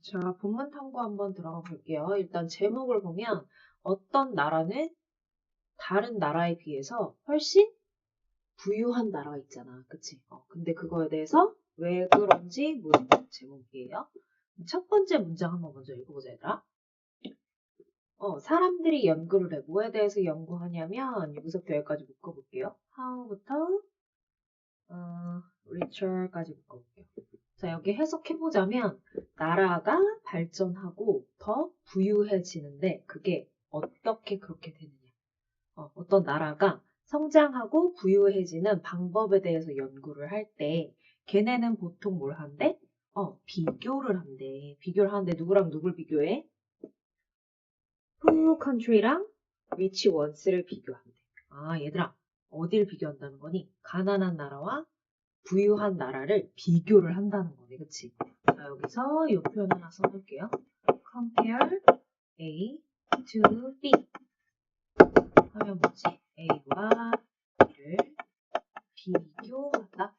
자, 본문 탐구 한번 들어가 볼게요. 일단 제목을 보면 어떤 나라는 다른 나라에 비해서 훨씬 부유한 나라가 있잖아. 그치? 근데 그거에 대해서 왜 그런지 묻는 제목이에요. 첫 번째 문장 한번 먼저 읽어보자, 얘들아. 사람들이 연구를 해. 뭐에 대해서 연구하냐면 여기서부터 여기까지 묶어볼게요. how부터 richer까지 묶어볼게요. 자, 여기 해석해보자면 나라가 발전하고 더 부유해지는데 그게 어떻게 그렇게 되느냐. 어떤 나라가 성장하고 부유해지는 방법에 대해서 연구를 할 때 걔네는 보통 뭘 한대? 비교를 한대. 비교를 하는데 누구랑 누굴 비교해? Poor country랑 rich ones를 비교한대. 아, 얘들아, 어딜 비교한다는 거니? 가난한 나라와 부유한 나라를 비교를 한다는 거네, 그치? 자, 여기서 이 표현 하나 써볼게요. Compare A to B 하면 뭐지? A와 B를 비교하다.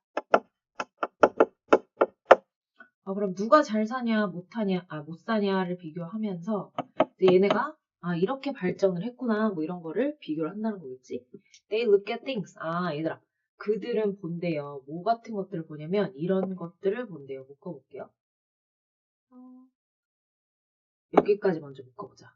그럼 누가 잘 사냐, 못 사냐를 비교하면서 이제 얘네가 이렇게 발전을 했구나, 뭐 이런 거를 비교를 한다는 거겠지? They look at things. 얘들아, 그들은 본대요. 뭐 같은 것들을 보냐면 이런 것들을 본대요. 묶어볼게요. 여기까지 먼저 묶어보자.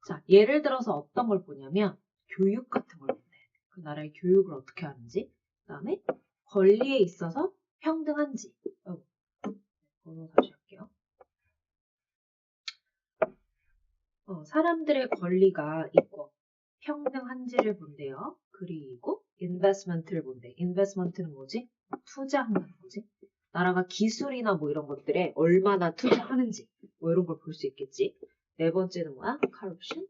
자, 예를 들어서 어떤 걸 보냐면 교육 같은 걸 본대. 그 나라의 교육을 어떻게 하는지, 그 다음에 권리에 있어서 평등한지. 번호 다시 할게요. 사람들의 권리가 있고 평등한지를 본대요. 그리고 인베스트먼트를 본대. 인베스트먼트는 뭐지? 투자한다는 거지. 나라가 기술이나 뭐 이런 것들에 얼마나 투자하는지 뭐 이런 걸 볼 수 있겠지. 네 번째는 뭐야? corruption,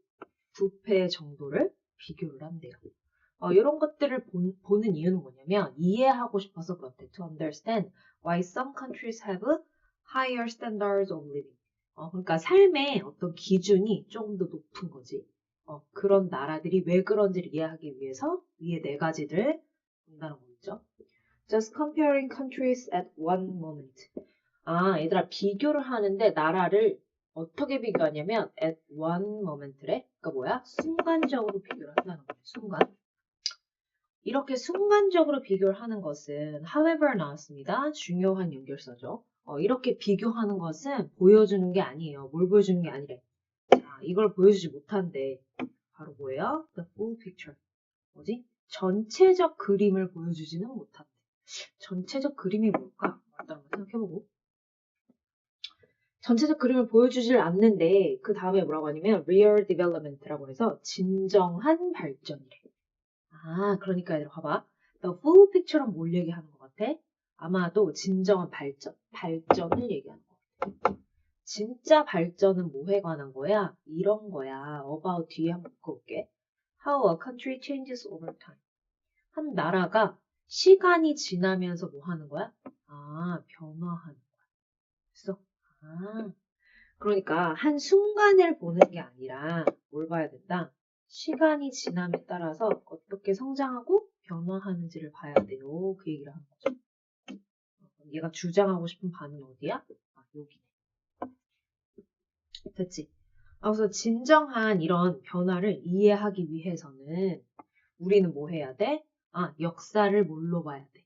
부패 정도를 비교를 한대요. 이런 것들을 보는 이유는 뭐냐면 이해하고 싶어서 그렇대. To understand why some countries have higher standards of living. 그러니까 삶의 어떤 기준이 좀 더 높은 거지. 그런 나라들이 왜 그런지를 이해하기 위해서 위에 네 가지를 본다는 거죠. Just comparing countries at one moment. 얘들아, 비교를 하는데 나라를 어떻게 비교하냐면 at one moment래. 그러니까 뭐야? 순간적으로 비교를 한다는 거예요. 순간. 이렇게 순간적으로 비교를 하는 것은 however 나왔습니다. 중요한 연결사죠. 이렇게 비교하는 것은 보여주는 게 아니에요. 뭘 보여주는 게 아니래. 자, 이걸 보여주지 못한대. 바로 뭐예요? The full picture. 뭐지? 전체적 그림을 보여주지는 못한대. 전체적 그림이 뭘까? 일단 한번 생각해보고. 전체적 그림을 보여주질 않는데 그 다음에 뭐라고 하냐면 real development라고 해서 진정한 발전이래. 그러니까 얘들아 봐봐. The full picture는 뭘 얘기하는 것 같아? 아마도 진정한 발전을 얘기하는 것 같아. 진짜 발전은 뭐에 관한 거야? 이런 거야. about 뒤에 한번 묶어볼게. How a country changes over time. 한 나라가 시간이 지나면서 뭐 하는 거야? 변화하는 거야. 됐어? 그러니까 한 순간을 보는 게 아니라 뭘 봐야 된다? 시간이 지남에 따라서 어떻게 성장하고 변화하는지를 봐야 돼요. 그 얘기를 하는 거죠. 얘가 주장하고 싶은 바는 어디야? 여기네. 됐지? 그래서 진정한 이런 변화를 이해하기 위해서는 우리는 뭐 해야 돼? 역사를 뭘로 봐야 돼?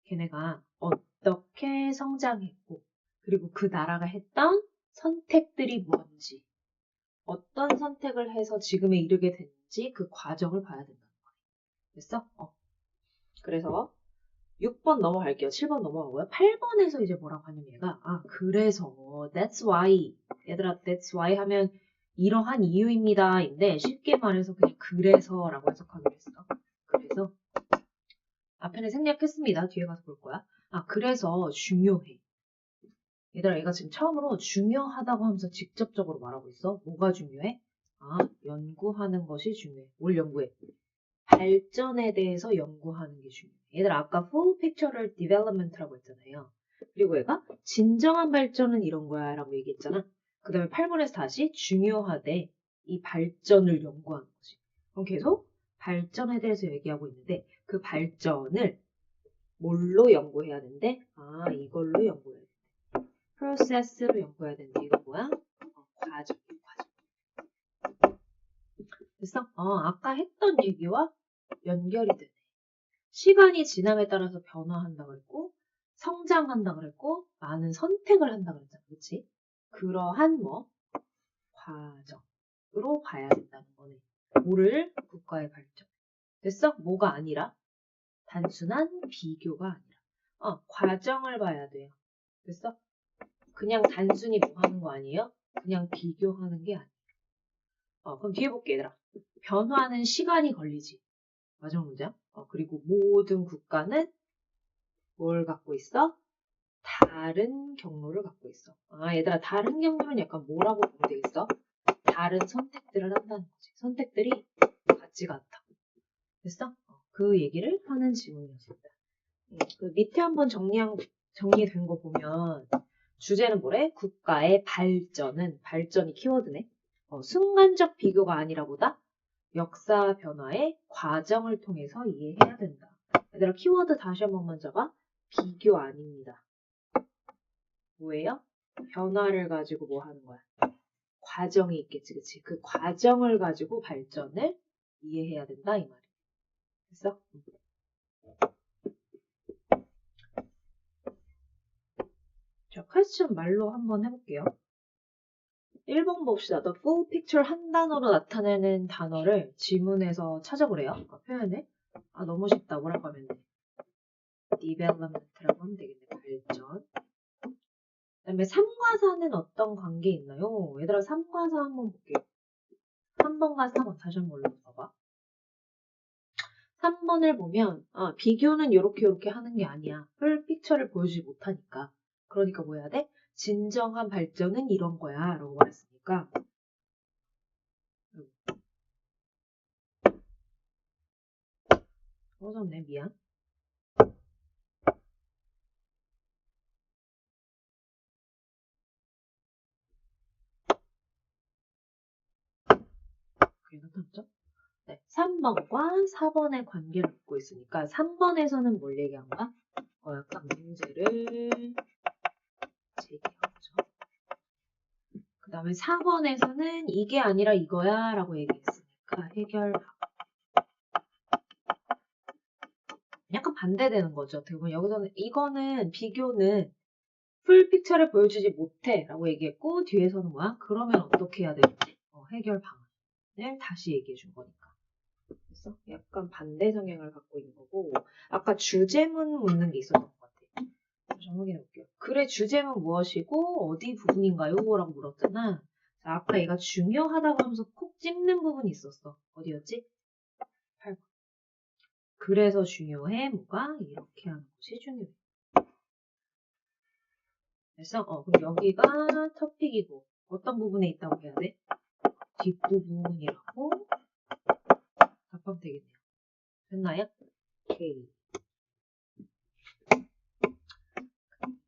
걔네가 어떻게 성장했고 그리고 그 나라가 했던 선택들이 뭔지 어떤 선택을 해서 지금에 이르게 됐는지 그 과정을 봐야 된다는 거예요. 됐어? 그래서 6번 넘어갈게요. 7번 넘어가고요. 8번에서 이제 뭐라고 하냐면 얘가 그래서 that's why 얘들아 that's why 하면 이러한 이유입니다 인데 쉽게 말해서 그냥 그래서라고 해석하기로 했어. 그래서 앞에는 생략했습니다. 뒤에 가서 볼 거야. 그래서 중요해. 얘들아 얘가 지금 처음으로 중요하다고 하면서 직접적으로 말하고 있어. 뭐가 중요해? 연구하는 것이 중요해. 뭘 연구해? 발전에 대해서 연구하는 게 중요해. 얘들아 아까 full picture를 development라고 했잖아요. 그리고 얘가 진정한 발전은 이런 거야 라고 얘기했잖아. 그 다음에 8번에서 다시 중요하대. 이 발전을 연구하는 거지. 그럼 계속 발전에 대해서 얘기하고 있는데 그 발전을 뭘로 연구해야 되는데? 이걸로 연구해야 돼. process로 연구해야 되는데 이거 뭐야? 과정이야, 과정. 됐어? 아까 했던 얘기와 연결이 되네. 시간이 지남에 따라서 변화한다 그랬고 성장한다 그랬고 많은 선택을 한다 그랬잖아. 그치? 그러한 과정으로 봐야 된다는 거네. 뭐를? 국가의 발전. 됐어? 뭐가 아니라? 단순한 비교가 아니라. 과정을 봐야 돼요. 됐어? 그냥 단순히 뭐 하는 거 아니에요? 그냥 비교하는 게 아니에요. 그럼 뒤에 볼게, 얘들아. 변화는 시간이 걸리지. 맞아, 문제야? 그리고 모든 국가는 뭘 갖고 있어? 다른 경로를 갖고 있어. 얘들아, 다른 경로는 약간 뭐라고 보면 되겠어? 다른 선택들을 한다는 거지. 선택들이 같지가 않다. 됐어? 그 얘기를 하는 질문이었습니다. 그 밑에 한번 정리된 거 보면 주제는 뭐래? 국가의 발전이 키워드네. 순간적 비교가 아니라 보다 역사 변화의 과정을 통해서 이해해야 된다. 얘들아, 키워드 다시 한 번만 잡아. 비교 아닙니다. 뭐예요? 변화를 가지고 뭐 하는 거야? 과정이 있겠지, 그치? 그 과정을 가지고 발전을 이해해야 된다, 이 말이야. 됐어? 자, 퀘스천 말로 한번 해볼게요. 1번 봅시다. The full picture 한 단어로 나타내는 단어를 지문에서 찾아보래요. 표현을. 너무 쉽다. 뭐라고 하면 돼? development라고 하면 되겠네. 발전. 그 다음에 3과 4는 어떤 관계 있나요? 얘들아, 3과 4 한번 볼게요. 3번과 4번 다시 한번 올려봐봐. 3번을 보면 비교는 요렇게 하는 게 아니야. 풀 픽처를 보여주지 못하니까. 그러니까 뭐 해야 돼? 진정한 발전은 이런 거야 라고 말했으니까 꺼졌네. 미안. 그게 나타났죠? 네, 3번과 4번의 관계를 묻고 있으니까 3번에서는 뭘 얘기한 거야? 약간 문제를 제기한 거죠. 그 다음에 4번에서는 이게 아니라 이거야 라고 얘기했으니까 해결 약간 반대되는 거죠. 어떻게 보면 여기서는 이거는 비교는 풀 픽처를 보여주지 못해 라고 얘기했고 뒤에서는 뭐야? 그러면 어떻게 해야 되지? 해결 방안을 다시 얘기해 준 거니까. 그래서 약간 반대 성향을 갖고 있는 거고 아까 주제문 묻는 게 있었던 것 같아요. 다시 한번 확인해 볼게요. 글의 주제문 무엇이고 어디 부분인가요? 라고 물었잖아. 자, 아까 얘가 중요하다고 하면서 콕 찝는 부분이 있었어. 어디였지? 8번. 그래서 중요해. 뭐가? 이렇게 하는 것이 중요해. 그래서 그럼 여기가 토픽이고 어떤 부분에 있다고 해야 돼? 뒷부분이라고 답하면 되겠네요. 됐나요? 오케이.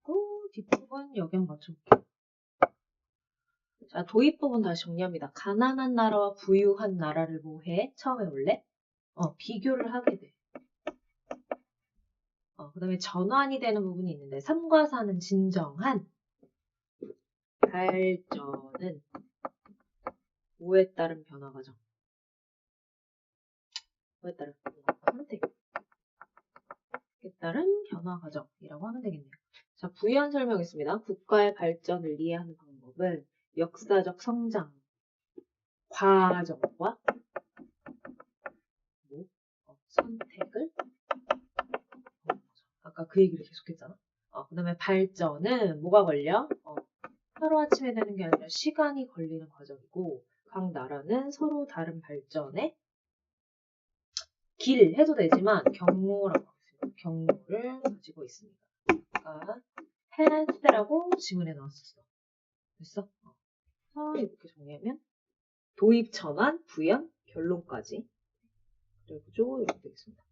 그리고 뒷부분 여경 맞춰볼게요. 자, 도입 부분 다시 정리합니다. 가난한 나라와 부유한 나라를 뭐 해? 처음에 원래? 비교를 하게 돼. 그 다음에 전환이 되는 부분이 있는데 3과 4는 진정한 발전은 뭐에 따른 변화 과정? 뭐에 따른 선택에 따른 변화 과정이라고 하면 되겠네요. 자, 부연 설명했습니다. 국가의 발전을 이해하는 방법은 역사적 성장 과정과 선택을 아까 그 얘기를 계속했잖아. 그 다음에 발전은 뭐가 걸려? 하루아침에 되는 게 아니라 시간이 걸리는 과정이고 각 나라는 서로 다른 발전의 길 해도 되지만 경로라고 하겠습니다. 경로를 가지고 있습니다. 그러니까 path라고 지문에 나왔었어. 됐어? 이렇게 정리하면 도입, 전환, 부연, 결론까지 그리고 이렇게 되겠습니다.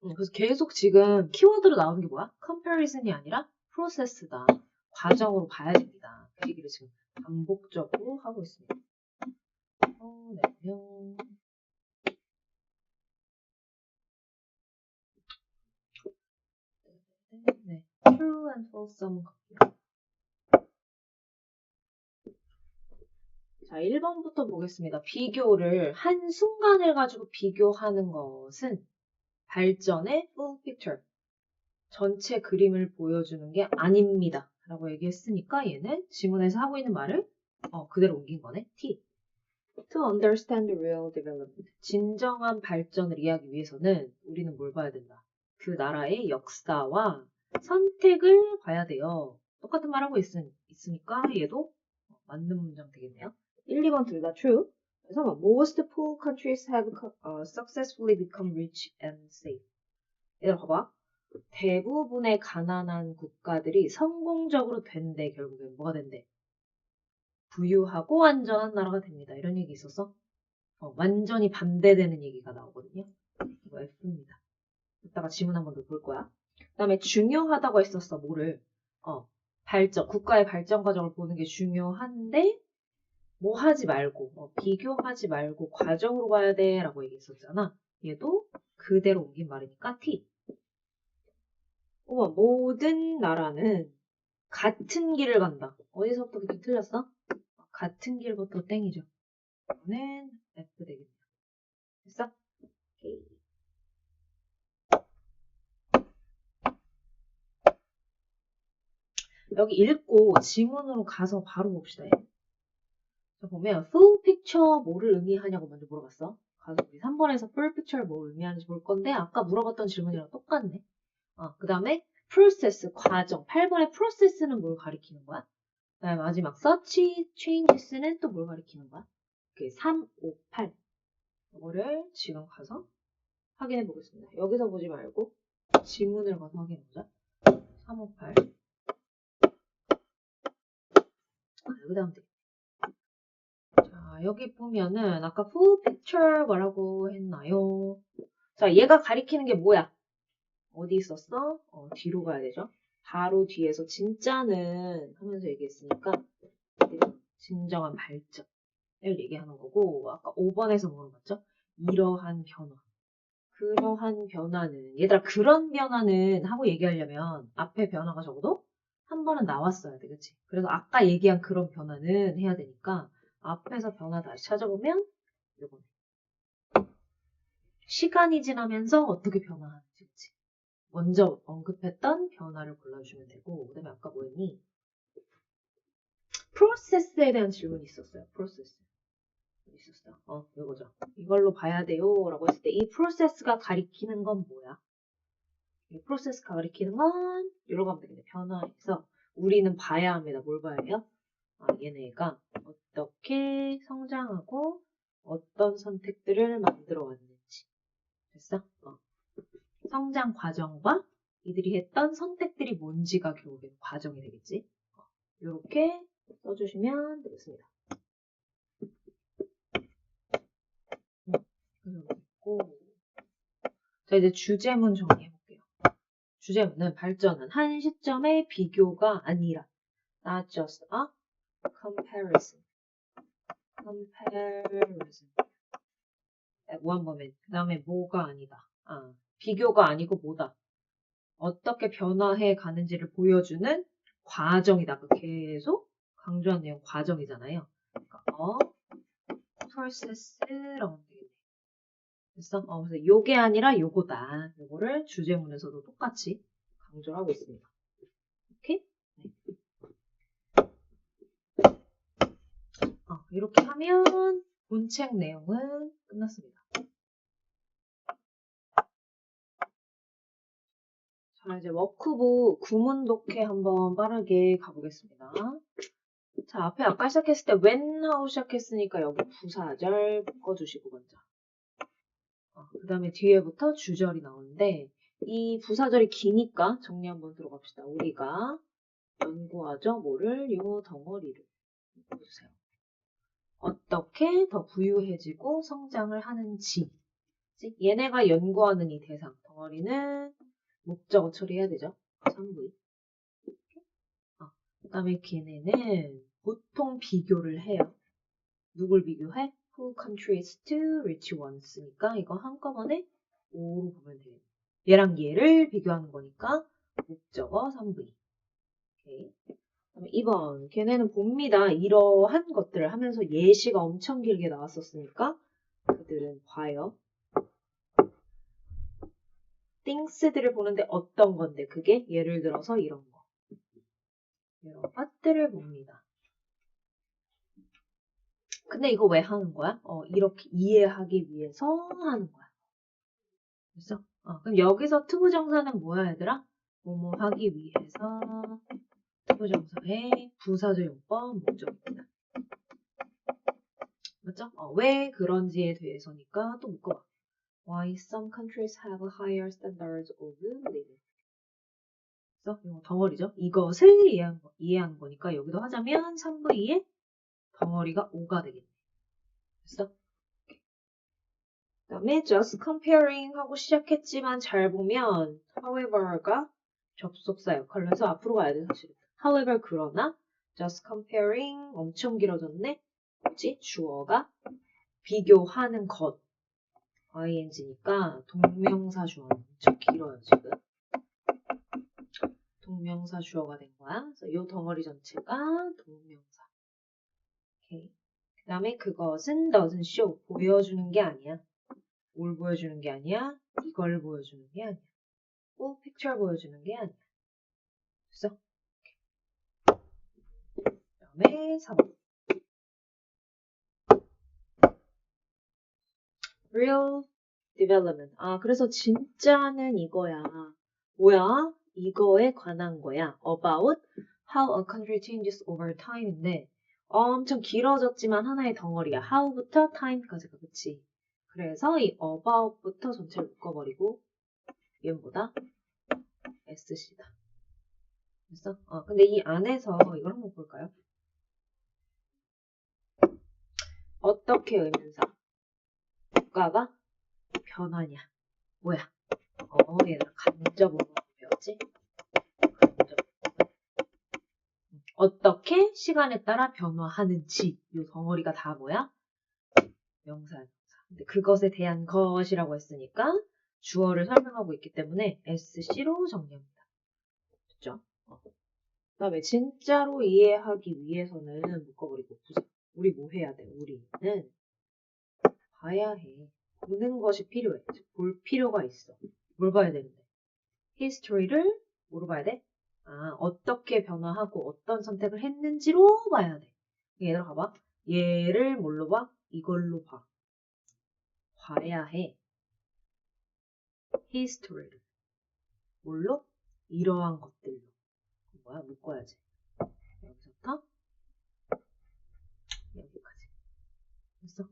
그래서 계속 지금 키워드로 나오는 게 뭐야? comparison이 아니라 process다. 과정으로 봐야 됩니다. 그 얘기를 지금 반복적으로 하고 있습니다. true and false 한번 갈게요. 자, 1번부터 보겠습니다. 비교를 한순간을 가지고 비교하는 것은 발전의 full picture, 전체 그림을 보여주는 게 아닙니다. 라고 얘기했으니까 얘는 지문에서 하고 있는 말을 그대로 옮긴 거네. T. To understand the real development. 진정한 발전을 이해하기 위해서는 우리는 뭘 봐야 된다. 그 나라의 역사와 선택을 봐야 돼요. 똑같은 말 하고 있으니까 얘도 맞는 문장 되겠네요. 1, 2번 둘 다 true. 그래서 most poor countries have successfully become rich and safe. 얘들아 봐봐. 대부분의 가난한 국가들이 성공적으로 된대. 결국엔 뭐가 된대? 부유하고 안전한 나라가 됩니다. 이런 얘기 있었어? 완전히 반대되는 얘기가 나오거든요. 이거 F입니다. 이따가 지문 한 번 더 볼 거야. 그 다음에 중요하다고 했었어. 뭐를? 국가의 발전 과정을 보는 게 중요한데 뭐 하지 말고 비교하지 말고 과정으로 가야 돼 라고 얘기했었잖아. 얘도 그대로 옮긴 말이니까 T. 모든 나라는 같은 길을 간다. 어디서부터 그렇게 틀렸어? 같은 길부터 땡이죠. 이거는 F 되겠네요. 됐어? 오케이. 여기 읽고 지문으로 가서 바로 봅시다. 자, 보면 full picture 뭐를 의미하냐고 먼저 물어봤어. 가서 우리 3번에서 full picture 뭘 의미하는지 볼 건데 아까 물어봤던 질문이랑 똑같네. 그 다음에 process, 과정. 8번의 process는 뭘 가리키는 거야? 그 다음에 마지막 search, changes는 또 뭘 가리키는 거야? 3, 5, 8. 이거를 지금 가서 확인해 보겠습니다. 여기서 보지 말고 지문을 가서 확인해 보자. 3, 5, 8. 여기다 하면 되겠네. 자, 여기 보면은 아까 full picture 뭐라고 했나요? 자, 얘가 가리키는 게 뭐야? 어디 있었어? 뒤로 가야 되죠. 바로 뒤에서 진짜는 하면서 얘기했으니까 진정한 발전을 얘기하는 거고 아까 5번에서 물어봤죠? 이러한 변화. 그러한 변화는 얘들아 그런 변화는 하고 얘기하려면 앞에 변화가 적어도 한 번은 나왔어야 돼. 그치? 그래서 아까 얘기한 그런 변화는 해야 되니까 앞에서 변화 다시 찾아보면 이거네. 시간이 지나면서 어떻게 변화하는지. 그치? 먼저 언급했던 변화를 골라주시면 되고 그 다음에 아까 뭐였니? 프로세스에 대한 질문이 있었어요. 프로세스. 있었어. 이거죠. 이걸로 봐야 돼요. 라고 했을 때 이 프로세스가 가리키는 건 뭐야? 이 프로세스가 가리키는 건 이러고 가면 되겠네. 변화에서 우리는 봐야 합니다. 뭘 봐야 해요? 얘네가 어떻게 성장하고 어떤 선택들을 만들어 왔는지. 됐어? 성장 과정과 이들이 했던 선택들이 뭔지가 결국엔 과정이 되겠지. 이렇게 써주시면 되겠습니다. 자, 이제 주제문 정리해볼게요. 주제문은 발전은 한 시점의 비교가 아니라 not just a comparison. one moment. 그 다음에 뭐가 아니다. 비교가 아니고 뭐다. 어떻게 변화해 가는지를 보여주는 과정이다. 계속 강조한 내용 과정이잖아요. 그러니까 process라고 하면 되겠네. 됐어? 그래서 요게 아니라 요거다. 요거를 주제문에서도 똑같이 강조를 하고 있습니다. 오케이? 네. 이렇게 하면 본책 내용은 끝났습니다. 자, 이제 워크북 구문 독해 한번 빠르게 가보겠습니다. 자, 앞에 아까 시작했을 때 when 하고 시작했으니까 여기 부사절 묶어주시고 먼저. 그 다음에 뒤에부터 주절이 나오는데 이 부사절이 기니까 정리 한번 들어갑시다. 우리가 연구하죠. 뭐를? 요 덩어리를 묶어주세요. 어떻게 더 부유해지고 성장을 하는지. 얘네가 연구하는 이 대상 덩어리는 목적어 처리해야 되죠. 3V. 그 다음에 걔네는 보통 비교를 해요. 누굴 비교해? Who contributes to rich ones니까 이거 한꺼번에 O로 보면 돼요. 얘랑 얘를 비교하는 거니까 목적어 3V. 오케이. 그다음에 2번. 걔네는 봅니다. 이러한 것들을 하면서 예시가 엄청 길게 나왔었으니까 그들은 봐요. things들을 보는데 어떤 건데 그게 예를 들어서 이런 거. 이런 것들을 봅니다. 근데 이거 왜 하는 거야? 이렇게 이해하기 위해서 하는 거야. 됐어? 그럼 여기서 투부정사는 뭐야 얘들아? 뭐뭐 하기 위해서 투부정사의 부사조용법 목적입니다. 맞죠? 왜 그런지에 대해서니까 또 묶어봐. Why some countries have higher standards of living. 그래서 이거 덩어리죠. 이것을 이해하는 거니까 여기도 하자면 3V에 덩어리가 5가 되겠네. 됐어? 그 다음에 just comparing 하고 시작했지만 잘 보면 however가 접속사 역할로 해서 앞으로 가야 돼 사실은. however 그러나 just comparing 엄청 길어졌네. 뭐지? 주어가 비교하는 것 ing니까 동명사 주어는 엄청 길어요 지금. 동명사 주어가 된 거야. 그래서 이 덩어리 전체가 동명사. 오케이. 그 다음에 그것은 doesn't show 보여주는 게 아니야. 뭘 보여주는 게 아니야? 이걸 보여주는 게 아니야. full picture 보여주는 게 아니야. 됐어? 그 다음에 4번. real development. 그래서 진짜는 이거야. 뭐야? 이거에 관한 거야. about how a country changes over time인데 엄청 길어졌지만 하나의 덩어리야. how부터 time까지가 그치? 그래서 이 about부터 전체를 묶어버리고 얘는 뭐다? SC다. 됐어? 근데 이 안에서 이걸 한번 볼까요? 어떻게 의문사? 국가가 변하냐? 뭐야? 얘들아 간접으로 배웠지? 간접. 어떻게 시간에 따라 변화하는지 이 덩어리가 다 뭐야? 명사야. 근데 그것에 대한 것이라고 했으니까 주어를 설명하고 있기 때문에 SC로 정리합니다. 됐죠? 그 다음에 진짜로 이해하기 위해서는 묶어버리고 부사. 우리 뭐 해야 돼? 우리는 봐야 해. 보는 것이 필요해. 볼 필요가 있어. 뭘 봐야 되는데? history를 뭐로 봐야 돼? 어떻게 변화하고 어떤 선택을 했는지로 봐야 돼. 얘들아 봐봐. 얘를 뭘로 봐? 이걸로 봐. 봐야 해. history를. 뭘로? 이러한 것들로. 뭐야? 묶어야지. 여기서부터 여기까지. 됐어?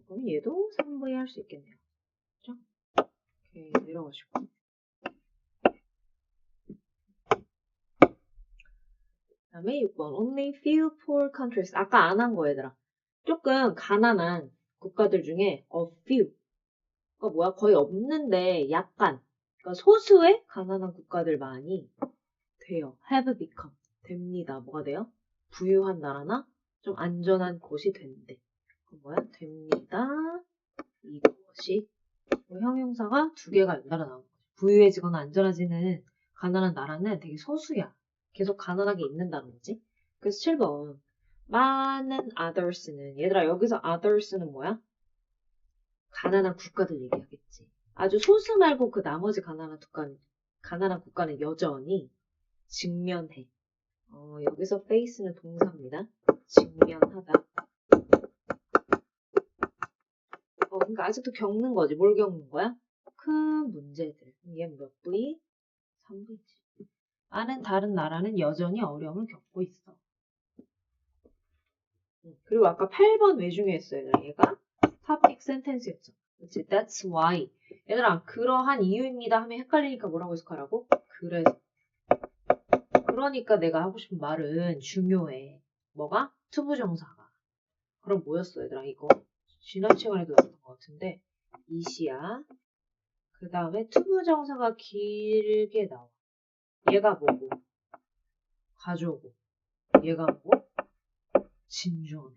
그럼 얘도 3V 할 수 있겠네요. 그렇죠? 오케이, 내려가시고. 그 다음에 6번. Only few poor countries. 아까 안 한 거 얘들아. 조금 가난한 국가들 중에 a few. 그러니까 뭐야? 거의 없는데 약간. 그러니까 소수의 가난한 국가들 많이 돼요. have become. 됩니다. 뭐가 돼요? 부유한 나라나 좀 안전한 곳이 된대. 그 뭐야? 됩니다. 이것이. 형용사가 두 개가 연달아 나오는 거지. 부유해지거나 안전해지는 가난한 나라는 되게 소수야. 계속 가난하게 있는다는 거지. 그래서 7번. 많은 others는 얘들아 여기서 others는 뭐야? 가난한 국가들 얘기하겠지. 아주 소수 말고 그 나머지 가난한 국가는 여전히 직면해. 여기서 face는 동사입니다. 직면하다. 그러니까 아직도 겪는 거지. 뭘 겪는 거야? 큰 문제들. 얘 몇 V? 3V지. 많은 다른 나라는 여전히 어려움을 겪고 있어. 그리고 아까 8번 왜 중요했어요? 얘가 topic sentence였죠. 그치? That's why. 얘들아, 그러한 이유입니다 하면 헷갈리니까 뭐라고 해석하라고? 그래서. 그러니까 내가 하고 싶은 말은 중요해. 뭐가? 투부정사가. 그럼 뭐였어, 얘들아? 이거. 지난 시간에도 나왔던 것 같은데. 이시야. 그 다음에 투부정사가 길게 나와. 얘가 뭐고? 가져오고. 얘가 뭐고? 진주어네.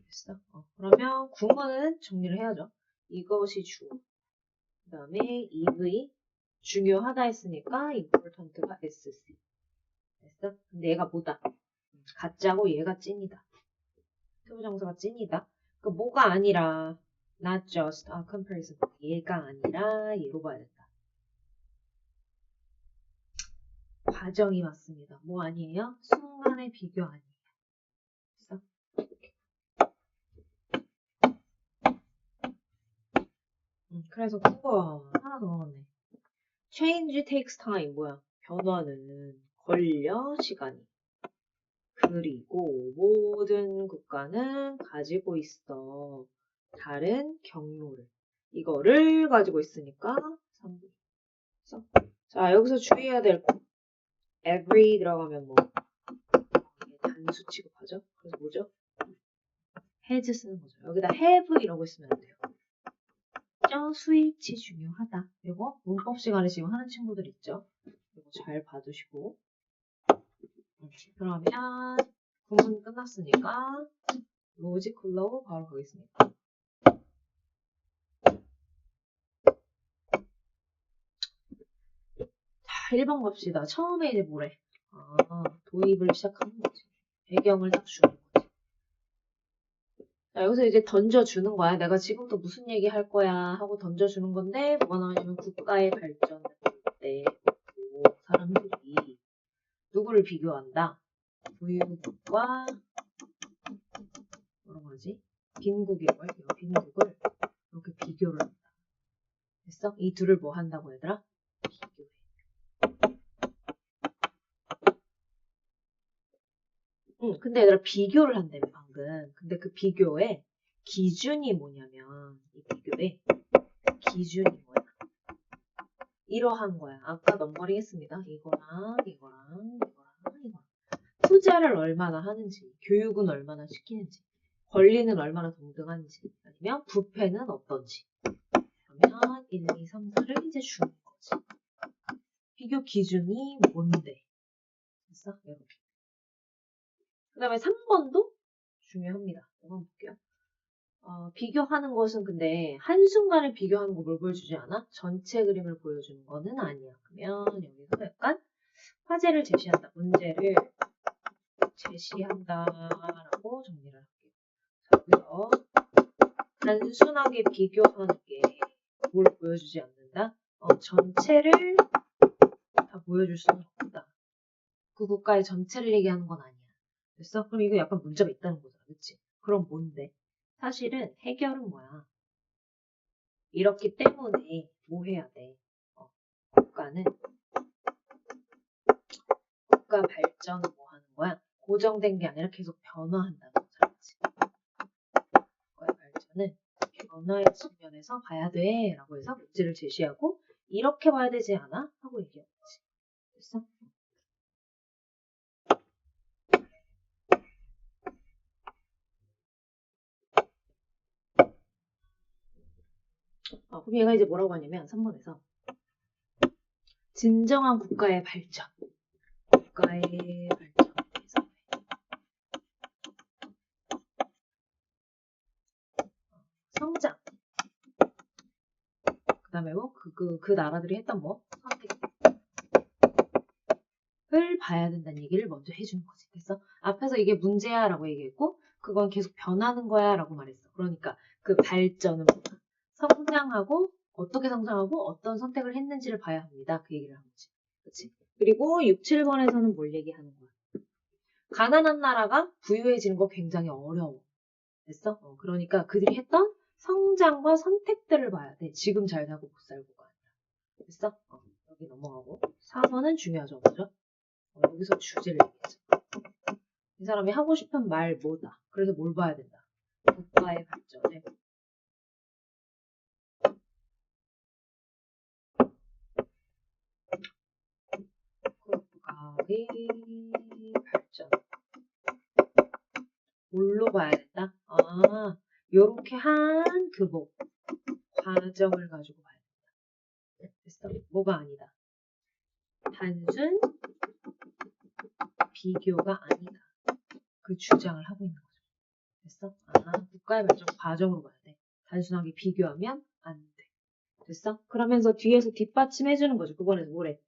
됐어? 그러면 구문은 정리를 해야죠. 이것이 주어. 그 다음에 EV 중요하다 했으니까 important가 SC. 됐어? 근데 얘가 뭐다? 가짜고 얘가 찐이다. 투부정사가 찐이다. 그 뭐가 아니라 not just a comparison. 얘가 아니라 얘로 봐야 된다. 과정이 맞습니다. 뭐 아니에요? 순간의 비교 아니에요. 됐어? 그래서 그거 하나 더 넣었네. Change takes time. 뭐야? 변화는 걸려 시간이. 그리고 모든 국가는 가지고 있어. 다른 경로를. 이거를 가지고 있으니까 3분. 자, 여기서 주의해야 될 거. every 들어가면 뭐 단수 취급하죠. 그래서 뭐죠? has 쓰는 거죠. 여기다 have 이라고 있으면 안 돼요. 수일치 중요하다. 이거 문법 시간에 지금 하는 친구들 있죠? 이거 잘 봐두시고. 그러면 구문 끝났으니까 로지컬로 바로 가겠습니다. 자, 1번 갑시다. 처음에 이제 뭐래? 도입을 시작하는 거지. 배경을 딱 주는 거지. 자, 여기서 이제 던져주는 거야. 내가 지금부터 무슨 얘기 할 거야 하고 던져주는 건데 뭐가 나오냐면 국가의 발전을 볼 때 사람들이 누구를 비교한다? 부유국과 뭐라고 하지? 빈국이걸 빈국을 이렇게 비교를 한다. 됐어? 이 둘을 뭐 한다고 얘들아? 비교해. 근데 얘들아 비교를 한다며 방금. 근데 그 비교의 기준이 뭐냐면 이 비교의 기준이 뭐야? 이러한 거야. 아까 넘버링 했습니다. 이거랑 투자를 얼마나 하는지, 교육은 얼마나 시키는지, 권리는 얼마나 동등한지, 아니면 부패는 어떤지. 그러면 1, 2, 3, 4를 이제 주는 거지. 비교 기준이 뭔데? 됐어? 이렇게. 그 다음에 3번도 중요합니다. 한번 볼게요. 비교하는 것은 근데 한순간에 비교하는 거 뭘 보여주지 않아? 전체 그림을 보여주는 거는 아니야. 그러면 여기서 약간 화제를 제시한다. 문제를 제시한다라고 정리를 할게요. 자, 여기서 단순하게 비교하는 게 뭘 보여주지 않는다? 전체를 다 보여줄 수는 없다. 그 국가의 전체를 얘기하는 건 아니야. 됐어? 그럼 이거 약간 문제가 있다는 거잖아. 그치? 그럼 뭔데? 사실은 해결은 뭐야? 이렇기 때문에 뭐 해야 돼? 국가 발전은 뭐 하는 거야? 고정된 게 아니라 계속 변화한다는 거지. 국가의 발전은 변화의 측면에서 봐야 돼 라고 해서 문제를 제시하고 이렇게 봐야 되지 않아? 하고 얘기하지. 됐어? 그럼 얘가 이제 뭐라고 하냐면 3번에서 진정한 국가의 발전. 국가의 발전에서 성장. 그 다음에 뭐 그 나라들이 했던 뭐 선택을 봐야 된다는 얘기를 먼저 해주는 거지. 됐어? 앞에서 이게 문제야 라고 얘기했고 그건 계속 변하는 거야 라고 말했어. 그러니까 그 발전은 뭐야? 성장하고 어떻게 성장하고 어떤 선택을 했는지를 봐야 합니다. 그 얘기를 한 거지. 그치? 그리고 6, 7번에서는 뭘 얘기하는 거야? 가난한 나라가 부유해지는 거 굉장히 어려워. 됐어? 그러니까 그들이 했던 성장과 선택들을 봐야 돼. 지금 잘 살고 못 살고가 아니라. 됐어? 여기 넘어가고. 4번은 중요하죠. 그죠? 여기서 주제를 얘기하죠. 이 사람이 하고 싶은 말 뭐다. 그래서 뭘 봐야 된다. 국가의 발전을. 국가의 발전. 뭘로 봐야 된다? 요렇게 한 그 과정을 가지고 봐야 된다. 됐어? 뭐가 아니다. 단순 비교가 아니다. 그 주장을 하고 있는 거죠. 됐어? 국가의 발전 과정으로 봐야 돼. 단순하게 비교하면 안 돼. 됐어? 그러면서 뒤에서 뒷받침해주는 거죠. 9번에서 뭐래?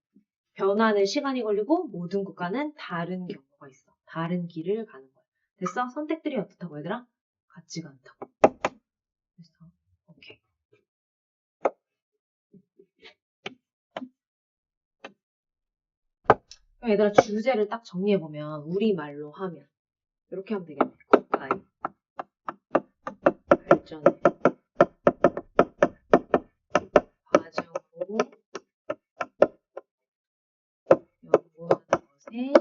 변화는 시간이 걸리고 모든 국가는 다른 경우가 있어. 다른 길을 가는 거야. 됐어? 선택들이 어떻다고 얘들아? 같지가 않다고. 됐어? 오케이. 그럼 얘들아 주제를 딱 정리해보면 우리말로 하면 이렇게 하면 되겠네. 국가의 발전의 과정으로 연구하는 것에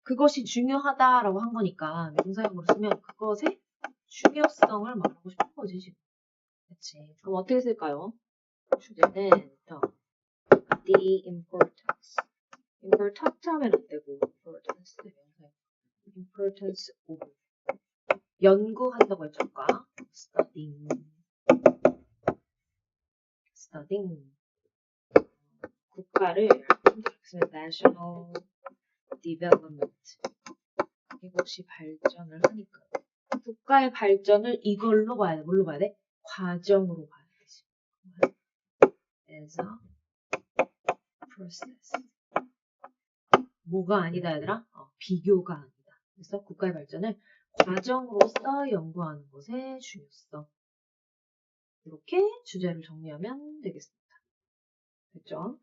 그것이 중요하다라고 한 거니까 명사형으로 쓰면 그것의 중요성을 말하고 싶은 거지 지금. 그치? 그럼 어떻게 쓸까요? 주제는 the importance. important 하면 안 되고 importance 명사형. importance of 연구한다고 했죠. 아까 studying 국가를 national development 이것이 발전을 하니까 국가의 발전을 이걸로 봐야 돼. 뭘로 봐야 돼? 과정으로 봐야 되지. as a process. 뭐가 아니다 얘들아? 비교가 아니다. 그래서 국가의 발전을 과정으로서 연구하는 것의 중요성. 이렇게 주제를 정리하면 되겠습니다. 됐죠?